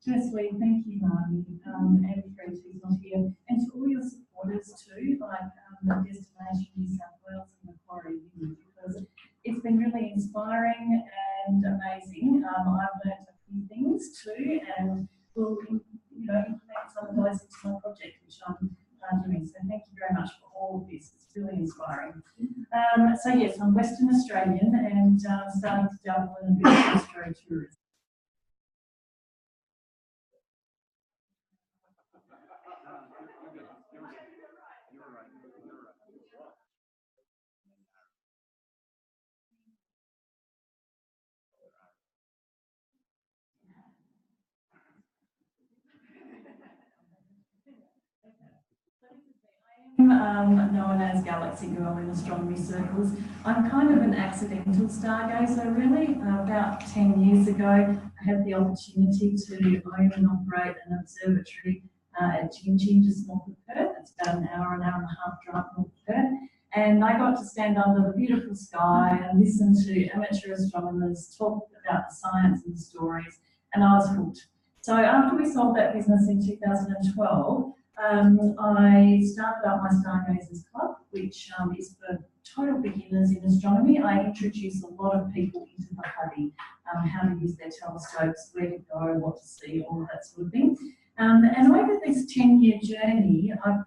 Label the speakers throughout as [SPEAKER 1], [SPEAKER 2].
[SPEAKER 1] Firstly, thank you, Marty, and friends who's not here, and to all your supporters too, like the Destination New South Wales and Macquarie, because it's been really inspiring and amazing. I've learned a few things too, and will implement some of those into my project, which I'm doing. So thank you very much for all of this. It's really inspiring. So yes, I'm Western Australian and starting to dabble in a bit of astrotourism. Known as Galaxy Girl in astronomy circles. I'm kind of an accidental stargazer really. About 10 years ago, I had the opportunity to own and operate an observatory at Gingin, just north of Perth. It's about an hour and a half drive north of Perth. And I got to stand under the beautiful sky and listen to amateur astronomers talk about the science and the stories, and I was hooked. So after we sold that business in 2012, I started up my Stargazers Club, which is for total beginners in astronomy. I introduce a lot of people into the hobby, how to use their telescopes, where to go, what to see, all of that sort of thing. And over this 10-year journey, I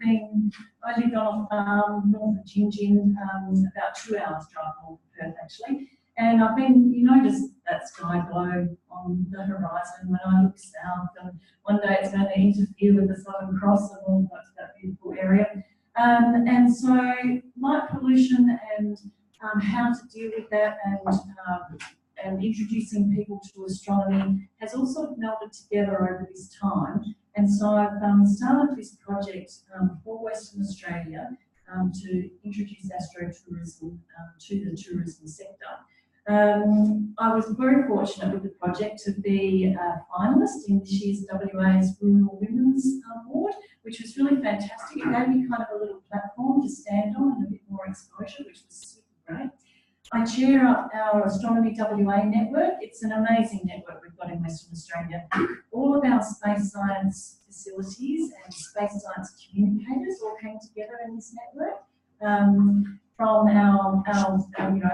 [SPEAKER 1] lived on a farm north of Gingin, about 2 hours drive north of Perth actually. And I've been, you notice that sky glow on the horizon when I look south, and one day it's going to interfere with the Southern Cross and all that beautiful area. And so light pollution and how to deal with that and introducing people to astronomy has also melded together over this time. And so I've started this project for Western Australia to introduce astrotourism to the tourism sector. I was very fortunate with the project to be a finalist in this year's WA's Rural Women's Award, which was really fantastic. It gave me kind of a little platform to stand on and a bit more exposure, which was super great. I chair up our Astronomy WA network. It's an amazing network we've got in Western Australia. All of our space science facilities and space science communicators all came together in this network. From our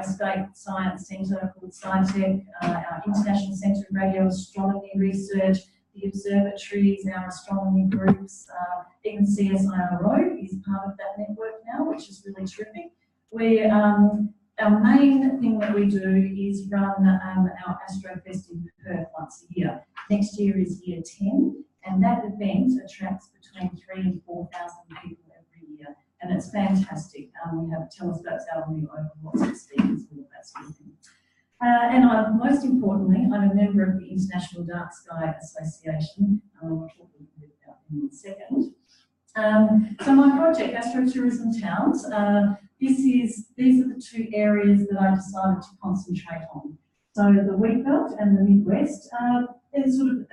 [SPEAKER 1] state science centre called SciTech, our International Centre of Radio Astronomy Research, the observatories, our astronomy groups, even CSIRO is part of that network now, which is really terrific. Our main thing that we do is run our Astrofest in Perth once a year. Next year is year 10, and that event attracts between 3,000 and 4,000 people every year. And it's fantastic. We have telescopes out on the oval, lots of speakers, all that sort of thing. And most importantly, I'm a member of the International Dark Sky Association. I'll talk a little bit about them in a second. So my project, Astrotourism Towns, these are the two areas that I decided to concentrate on. So the Wheatbelt and the Midwest, there's sort of,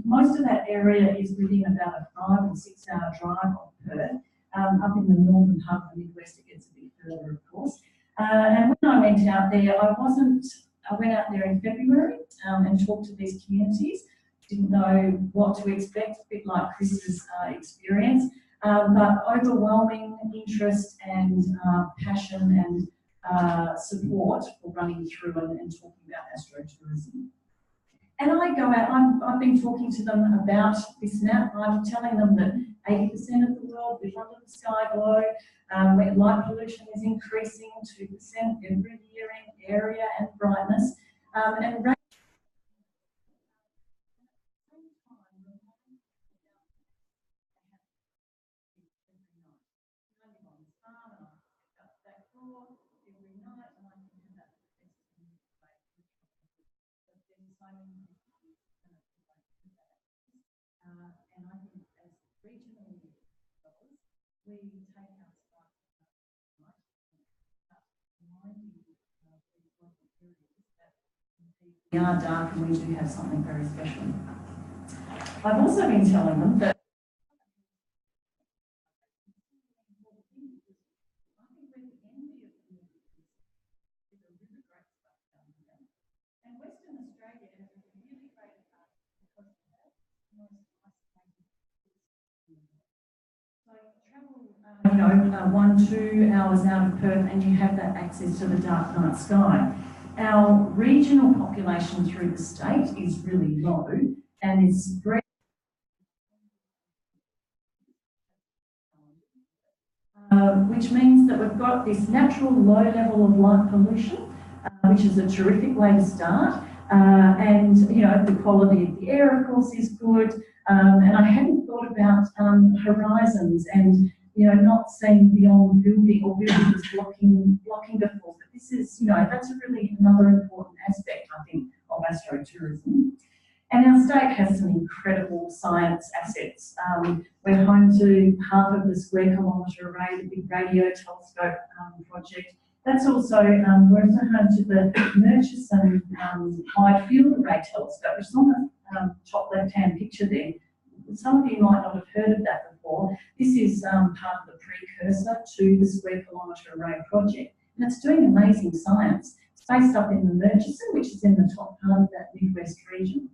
[SPEAKER 1] most of that area is within about a 5 or 6 hour drive of Perth. Up in the northern half of the Midwest, it gets a bit further, of course. And when I went out there, I went out there in February and talked to these communities. Didn't know what to expect, a bit like Chris's experience, but overwhelming interest and passion and support for running through and talking about astrotourism. And I go out, I've been talking to them about this map. I'm telling them that 80% of the world live under the sky glow, where light pollution is increasing 2% every year in area and brightness. And and I think as regional leaders, we take our stuff reminding these local areas that we are dark and we do have something very special. I've also been telling them that 1-2 hours out of Perth, and you have that access to the dark night sky. Our regional population through the state is really low, and is spread. Which means that we've got this natural low level of light pollution, which is a terrific way to start. And, you know, the quality of the air, of course, is good. And I hadn't thought about horizons and, you know, not seeing beyond building or buildings blocking before. But this is, you know, that's really another important aspect, I think, of astrotourism. And our state has some incredible science assets. We're home to half of the square kilometre array, the big radio telescope project. That's also, we're also home to the Murchison Wide Field Array Telescope, which is on the top left-hand picture there. Some of you might not have heard of that before. This is part of the precursor to the Square Kilometre Array project. And it's doing amazing science. It's based up in the Murchison, which is in the top part of that Midwest region.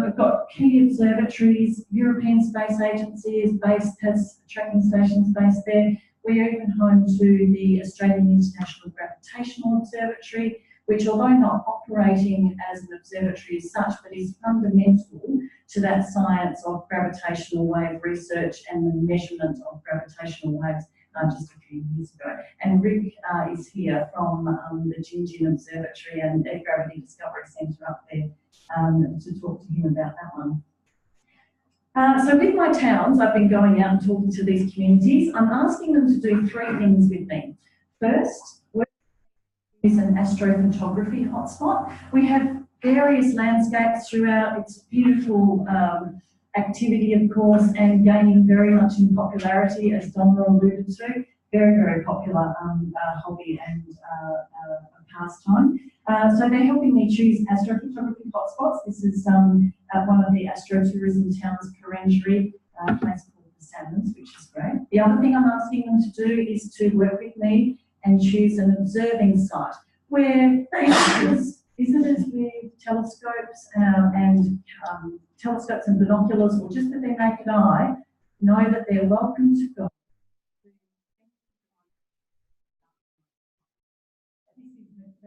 [SPEAKER 1] We've got key observatories. European Space Agency has tracking stations based there. We're even home to the Australian International Gravitational Observatory, which, although not operating as an observatory as such, but is fundamental to that science of gravitational wave research and the measurement of gravitational waves just a few years ago. And Rick is here from the Gingin Observatory and Air Gravity Discovery Centre up there to talk to him about that one. So with my towns, I've been going out and talking to these communities. I'm asking them to do 3 things with me. First, is an astrophotography hotspot. We have various landscapes throughout. It's beautiful activity, of course, and gaining very much in popularity, as Donna alluded to. Very, very popular hobby and pastime. So they're helping me choose astrophotography hotspots. This is one of the astrotourism towns, Perenjori, a place called the Salmons, which is great. The other thing I'm asking them to do is to work with me and choose an observing site where visitors with telescopes and binoculars, or just with their naked eye, know that they're welcome to go.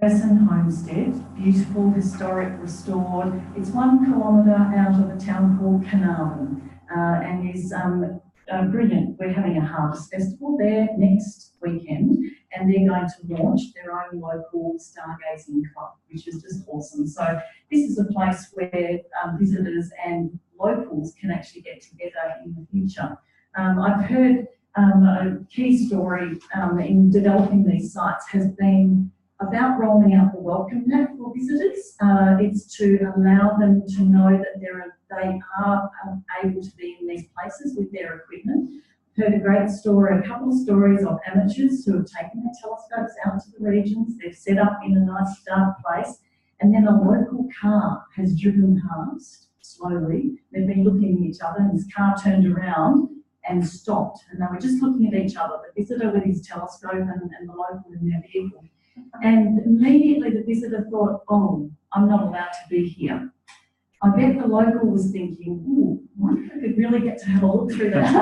[SPEAKER 1] Person Homestead, beautiful, historic, restored. It's 1 kilometre out of a town called Carnarvon, and is brilliant. We're having a harvest festival there next weekend, and they're going to launch their own local stargazing club, which is just awesome. So this is a place where visitors and locals can actually get together in the future. I've heard a key story in developing these sites has been about rolling out the welcome mat for visitors. It's to allow them to know that they are able to be in these places with their equipment. Heard a great story, a couple of stories of amateurs who have taken their telescopes out to the regions. They've set up in a nice dark place, and then a local car has driven past slowly. They've been looking at each other, and this car turned around and stopped, and they were just looking at each other, the visitor with his telescope and the local in their vehicle. And immediately the visitor thought, oh, I'm not allowed to be here. I bet the local was thinking, ooh, I wonder if I could really get to have a look through that.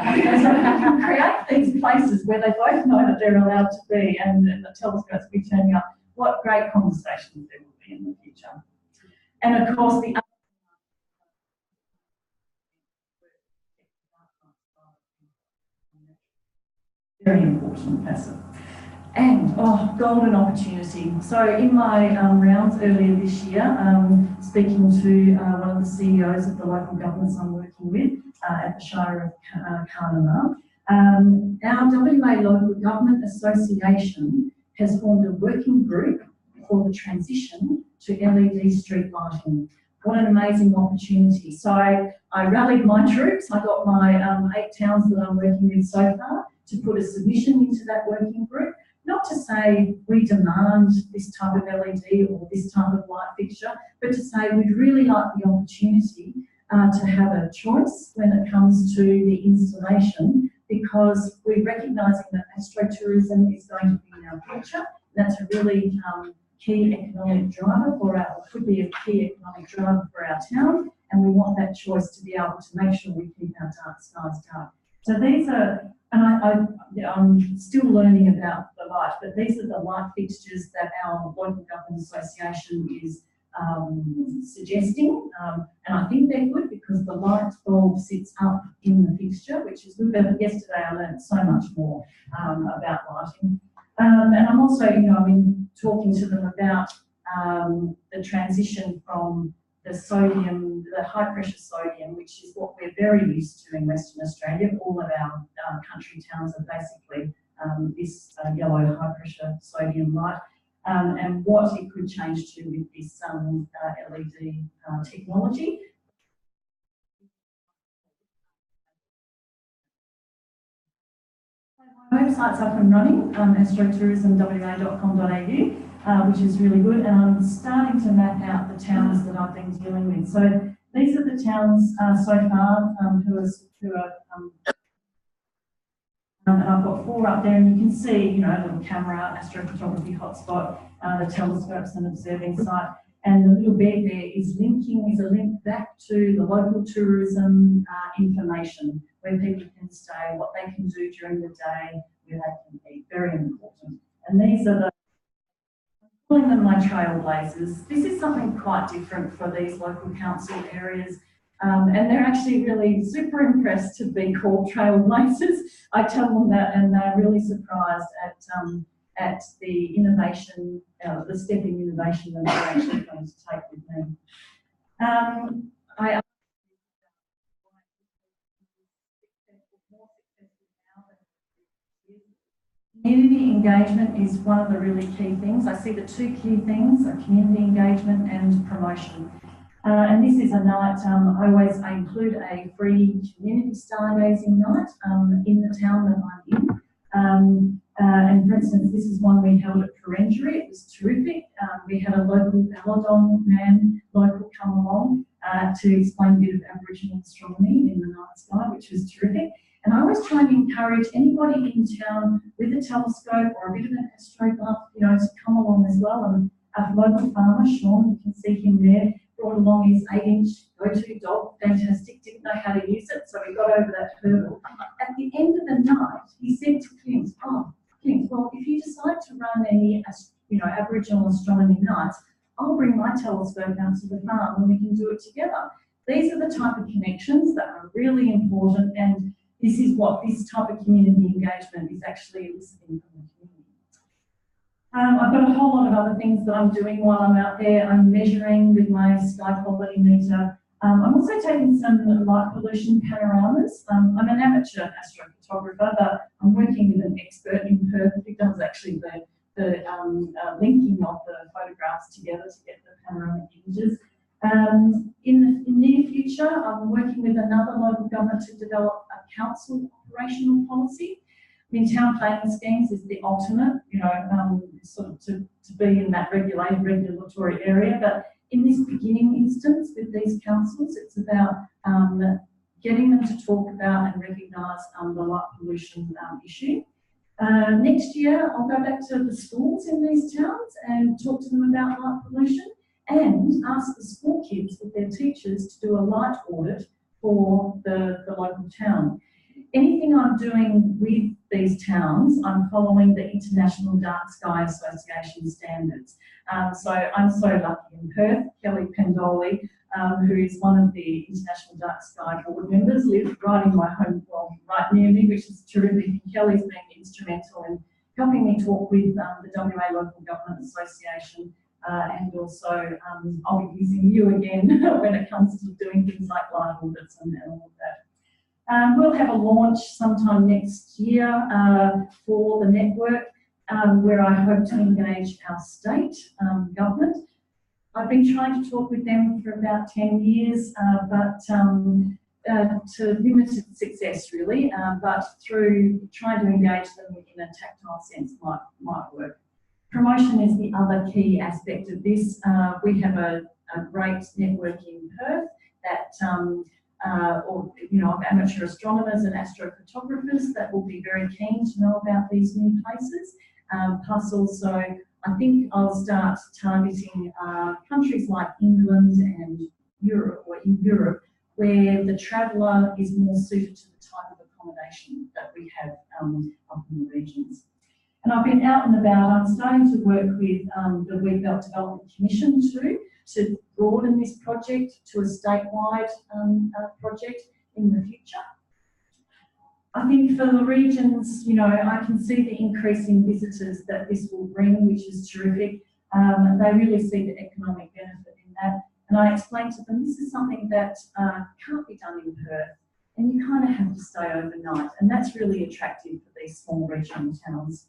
[SPEAKER 1] And so we can create these places where they both know that they're allowed to be, and the telescopes will be turning up. What great conversations there will be in the future. And of course, the very important facet. And, golden opportunity. So in my rounds earlier this year, speaking to one of the CEOs of the local governments I'm working with at the Shire of Carnarvon, our WA Local Government Association has formed a working group for the transition to LED street lighting. What an amazing opportunity. So I rallied my troops. I got my 8 towns that I'm working with so far to put a submission into that working group. Not to say we demand this type of LED or this type of light fixture, but to say we'd really like the opportunity to have a choice when it comes to the installation, because we're recognising that astrotourism is going to be in our future. That's a really key economic driver for our, could be a key economic driver for our town, and we want that choice to be able to make sure we keep our dark skies dark. So these are I'm still learning about the light, but these are the light fixtures that our local government association is suggesting, and I think they're good because the light bulb sits up in the fixture, which is good. But yesterday I learned so much more about lighting, and I'm also, I've been talking to them about the transition from the sodium, the high pressure sodium, which is what we're very used to in Western Australia. All of our country towns are basically this yellow high pressure sodium light, and what it could change to with this LED technology. My website's up and running, astrotourismwa.com.au, which is really good, and I'm starting to map out the towns that I've been dealing with. So these are the towns so far who are and I've got 4 up there, and you can see, a little camera, astrophotography hotspot, the telescopes and observing site, and the little bed there is a link back to the local tourism information, where people can stay, what they can do during the day, where they can eat, very important. And these are I'm calling them my trailblazers. This is something quite different for these local council areas. And they're actually really super impressed to be called trailblazers. I tell them that, and they're really surprised at the innovation, the step in innovation that they're actually going to take with me. Community engagement is one of the really key things. I see the 2 key things are community engagement and promotion. And this is a night, I include a free community stargazing night in the town that I'm in. And for instance, this is one we held at Perenjori. It was terrific. We had a local Balladong man, come along to explain a bit of Aboriginal astronomy in the night sky, which was terrific. And I always try and encourage anybody in town with a telescope or a bit of an astro buff, to come along as well. And a local farmer, Sean, you can see him there, brought along his 8-inch go-to dog, fantastic, didn't know how to use it, so we got over that hurdle. At the end of the night, he said to Clint, well, if you decide to run any, Aboriginal astronomy nights, I'll bring my telescope out to the farm and we can do it together. These are the type of connections that are really important, and this is what this type of community engagement is actually eliciting from the community. I've got a whole lot of other things that I'm doing while I'm out there. I'm measuring with my sky quality meter. I'm also taking some light pollution panoramas. I'm an amateur astrophotographer, but I'm working with an expert in Perth who does actually the linking of the photographs together to get the panoramic images. In the near future, I'm working with another local government to develop a council operational policy. I mean, town planning schemes is the ultimate, sort of to be in that regulatory area. But in this beginning instance with these councils, it's about getting them to talk about and recognise the light pollution issue. Next year, I'll go back to the schools in these towns and talk to them about light pollution, and ask the school kids with their teachers to do a light audit for the local town. Anything I'm doing with these towns, I'm following the International Dark Sky Association standards. So I'm so lucky in Perth. Kelly Pendoli, who is one of the International Dark Sky board members, lives right in my home, well, right near me, which is terrific. Kelly's been instrumental in helping me talk with the WA Local Government Association, and also I'll be using you again when it comes to doing things like light audits and all of that. We'll have a launch sometime next year for the network, where I hope to engage our state government. I've been trying to talk with them for about 10 years, but to limited success really, but through trying to engage them in a tactile sense might work. Promotion is the other key aspect of this. We have a great network in Perth that of amateur astronomers and astrophotographers that will be very keen to know about these new places. Plus also, I think I'll start targeting countries like England and Europe, or in Europe, where the traveller is more suited to the type of accommodation that we have up in the regions. And I've been out and about. I'm starting to work with the Wheatbelt Development Commission too, to broaden this project to a statewide project in the future. I think for the regions, you know, I can see the increase in visitors that this will bring, which is terrific. They really see the economic benefit in that. And I explained to them, this is something that can't be done in Perth, and you kind of have to stay overnight. And that's really attractive for these small regional towns.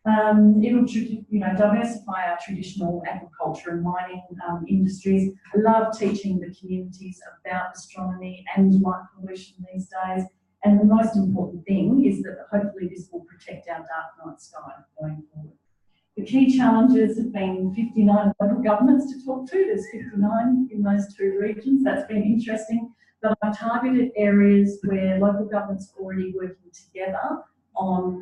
[SPEAKER 1] It'll, you know, diversify our traditional agriculture and mining industries. I love teaching the communities about astronomy and light pollution these days. And the most important thing is that hopefully this will protect our dark night sky going forward. The key challenges have been 59 local governments to talk to. There's 59 in those two regions. That's been interesting. But I've targeted areas where local governments are already working together on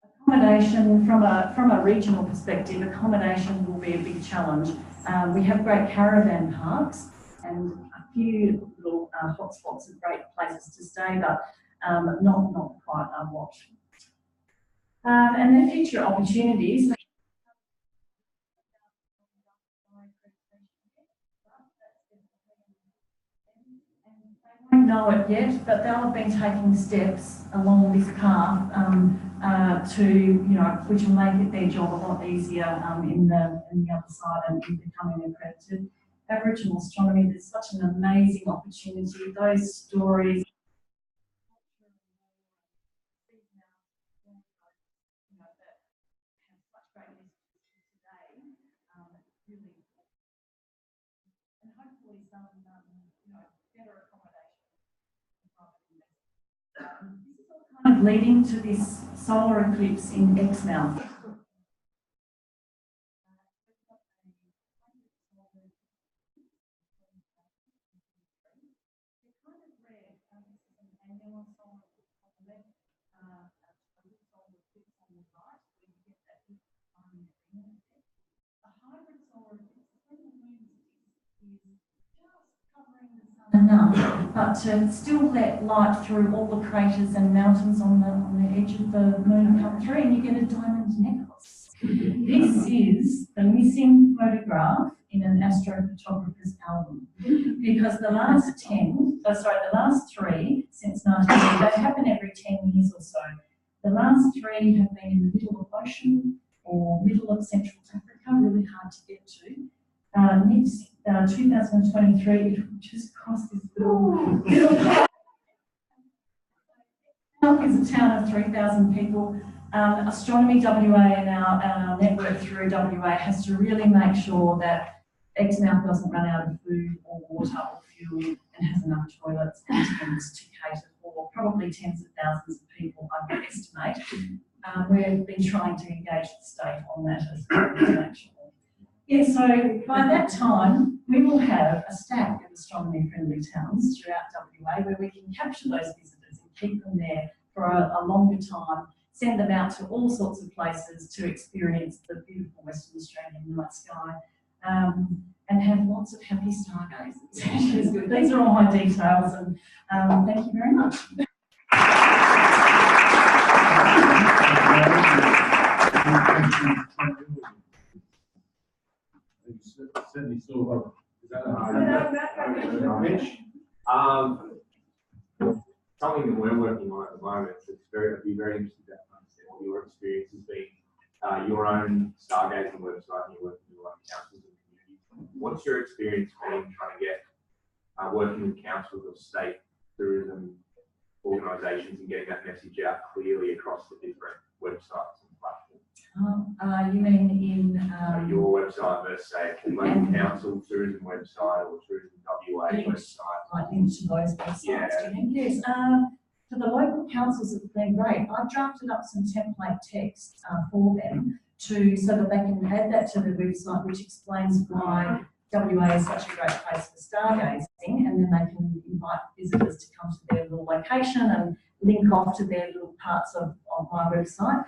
[SPEAKER 1] accommodation. From a regional perspective, accommodation will be a big challenge. We have great caravan parks and a few little hotspots of great places to stay, but not quite what. And then future opportunities. They won't know it yet, but they'll have been taking steps along this path to, you know, which will make their job a lot easier in the other side and in becoming accredited. Aboriginal astronomy, there's such an amazing opportunity. Those stories, you know, that have such great messages today, really, and hopefully some, you know, better accommodation. This is all kind of leading to this solar eclipse in Exmouth. Enough, but to still let light through all the craters and mountains on the edge of the moon come through, and you get a diamond necklace. This is the missing photograph in an astrophotographer's album, because the last three since 1980, they happen every 10 years or so. The last three have been in the middle of the ocean or middle of Central Africa, really hard to get to. Next, 2023, it will just cross this little is a town of 3,000 people. Astronomy WA and our network through WA has to really make sure that Exmouth doesn't run out of food or water or fuel and has enough toilets and tents to cater for probably tens of thousands of people, I would estimate. We've been trying to engage the state on that as well, actually. Yeah, so by that time, we will have a stack of astronomy-friendly towns throughout WA where we can capture those visitors and keep them there for a longer time, send them out to all sorts of places to experience the beautiful Western Australian night sky, and have lots of happy stargazers, which is good. These are all my details, and thank you very much.
[SPEAKER 2] Certainly still something that we're working on at the moment. It's I'd be very interested to understand what your experience has been. Your own stargazing website, and you're working with local councils and communities. What's your experience been trying to get working with councils or state tourism organisations and getting that message out clearly across the different websites and platforms?
[SPEAKER 1] You mean in
[SPEAKER 2] your website versus say a local council tourism website or tourism WA website?
[SPEAKER 1] Like into those websites,
[SPEAKER 2] yeah.
[SPEAKER 1] Yes. For the local councils, it's been great. I've drafted up some template text for them so that they can add that to their website, which explains why WA is such a great place for stargazing, and then they can invite visitors to come to their little location and link off to their little parts of my website.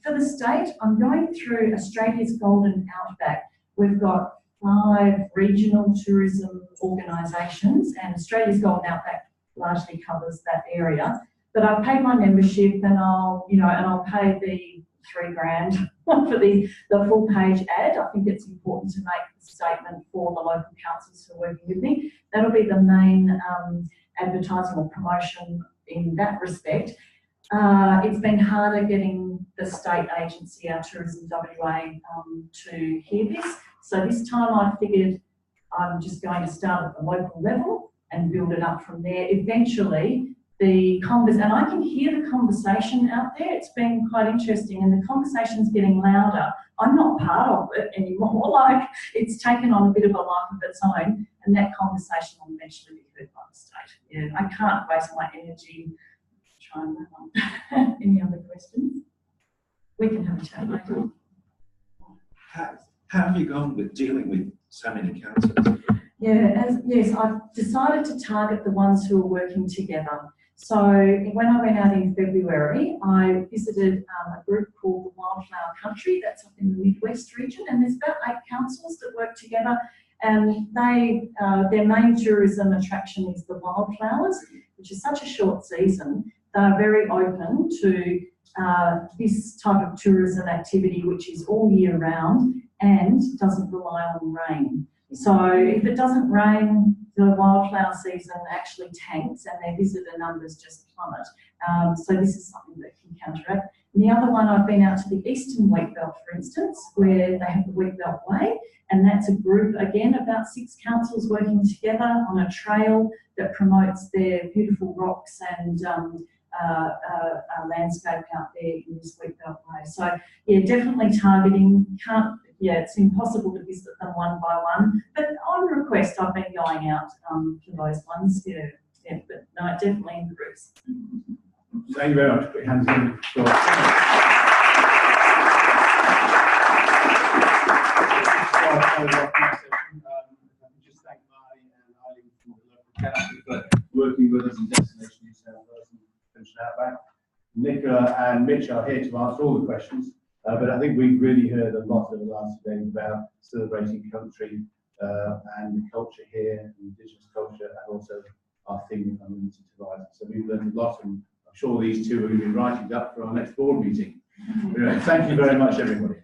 [SPEAKER 1] For the state, I'm going through Australia's Golden Outback. We've got 5 regional tourism organisations, and Australia's Golden Outback largely covers that area. But I've paid my membership, and I'll pay the $3,000 for the full page ad. I think it's important to make the statement for the local councils who are working with me. That'll be the main advertising or promotion in that respect. It's been harder getting the state agency, our Tourism WA, to hear this. So this time I figured I'm just going to start at the local level and build it up from there. Eventually, and I can hear the conversation out there. It's been quite interesting, and the conversation's getting louder. I'm not part of it anymore. Like, it's taken on a bit of a life of its own, and that conversation will eventually be heard by the state. Yeah, I can't waste my energy trying that one. Any other questions? We can have a chat later.
[SPEAKER 3] How have you gone with dealing with so many councils?
[SPEAKER 1] Yeah, yes, I've decided to target the ones who are working together. So when I went out in February, I visited a group called the Wildflower Country. That's up in the Midwest region, and there's about 8 councils that work together. And their main tourism attraction is the wildflowers, which is such a short season. They're very open to this type of tourism activity, which is all year round and doesn't rely on rain. So if it doesn't rain, the wildflower season actually tanks and their visitor numbers just plummet. So this is something that can counteract. And the other one, I've been out to the Eastern Wheatbelt, for instance, where they have the Wheatbelt Way, and that's a group, again, about 6 councils working together on a trail that promotes their beautiful rocks and landscape out there in this Wheatbelt Way. So yeah, definitely targeting. It's impossible to visit them one by one, but on request I've been going out to those ones. Yeah, but no, definitely in groups.
[SPEAKER 4] Thank you very much. Put your hands in. Just thank Marty and Eileen from the local council for working with us in Destination New South Wales and Pension Outback. Nicola and Mitch are here to answer all the questions, but I think we've really heard a lot over the last few days about celebrating country and the culture here, Indigenous culture, and also our theme of unlimited horizon. So we've learned a lot, and I'm sure these two are going to be writing up for our next board meeting. Anyway, thank you very much, everybody.